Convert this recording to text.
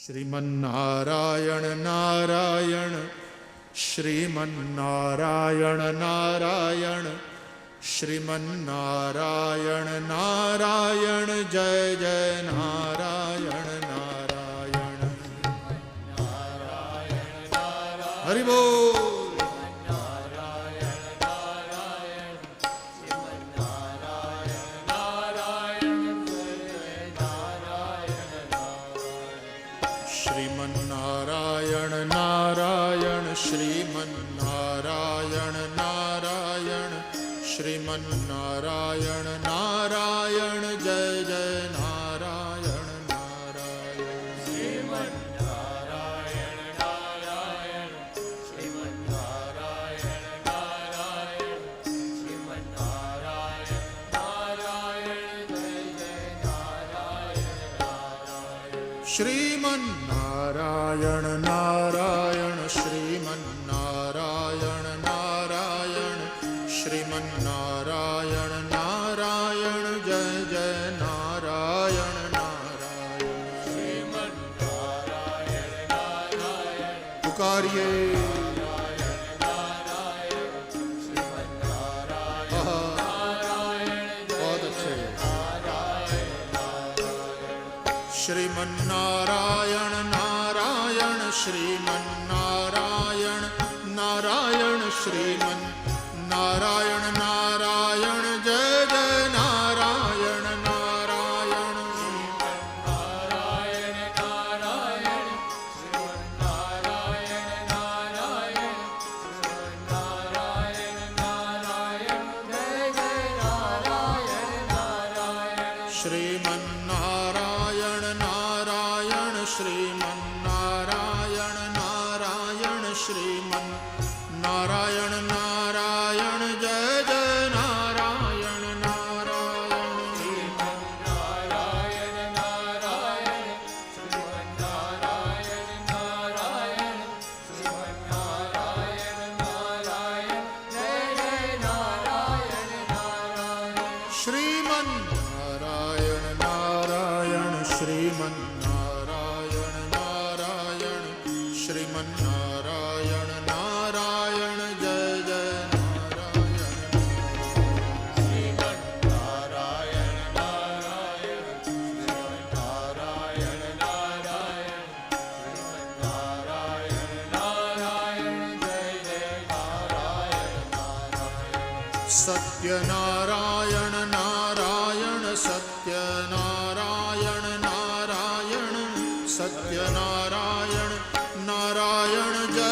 શ્રીમન્નારાયણ નારાયણ, શ્રીમન્નારાયણ નારાયણ, શ્રીમન્નારાયણ નારાયણ, જય જય નારાયણ નારાયણ. હરિ બોલ. શ્રીમન્નારાયણ નારાયણ, શ્રીમન્નારાયણ નારાયણ, શ્રીમન્નારાયણ નારાયણ, જય જય નારાયણ નારાયણ. શ્રીમન્નારાયણ નારાયણ, શ્રીમન્નારાયણ નારાયણ, શ્રીમન્નારાયણ નારાયણ, જય જય નારાયણ નારાયણ. શ્રીમન્નારાયણ નારાયણ, શ્રીમન્નારાયણ નારાયણ, શ્રીમન્નારાયણ નારાયણ, જય જય નારાયણ નારાયણ. શ્રીમન્નારાયણ નારાયણ પુકારીએ. શ્રીમન્નારાયણ નારાયણ, શ્રીમન્નારાયણ નારાયણ, શ્રીમન્નારાયણ નારાયણ, જય જય નારાયણ નારાયણ. શ્રીમન્નારાયણ નારાયણ, શ્રીમન્નારાયણ નારાયણ, શ્રીમન્નારાયણ નારાયણ, જય જય નારાયણ નારાયણ. શ્રીમન્નારાયણ નારાયણ, શ્રીમન્નારાયણ નારાયણ, શ્રીમન્નારાયણ નારાયણ, જય જય નારાયણ નારાયણ. શ્રીમન્નારાયણ નારાયણ, શ્રીમન્નારાયણ નારાયણ, શ્રીમન્નારાયણ નારાયણ, જય જય નારાયણ નારાયણ. શ્રીમન્નારાયણ નારાયણ, શ્રીમન્નારાયણ નારાયણ, શ્રીમન્નારાયણ નારાયણ, જય જય નારાયણ. શ્રીમન્નારાયણ નારાયણ, શ્રીમન્નારાયણ નારાયણ, શ્રીમન્નારાયણ નારાયણ, જય જય નારાયણ નારાયણ. સત્યનારાયણ નારાયણ, સત્યનારાયણ નારાયણ, સત્યનારાયણ નારાયણ, જય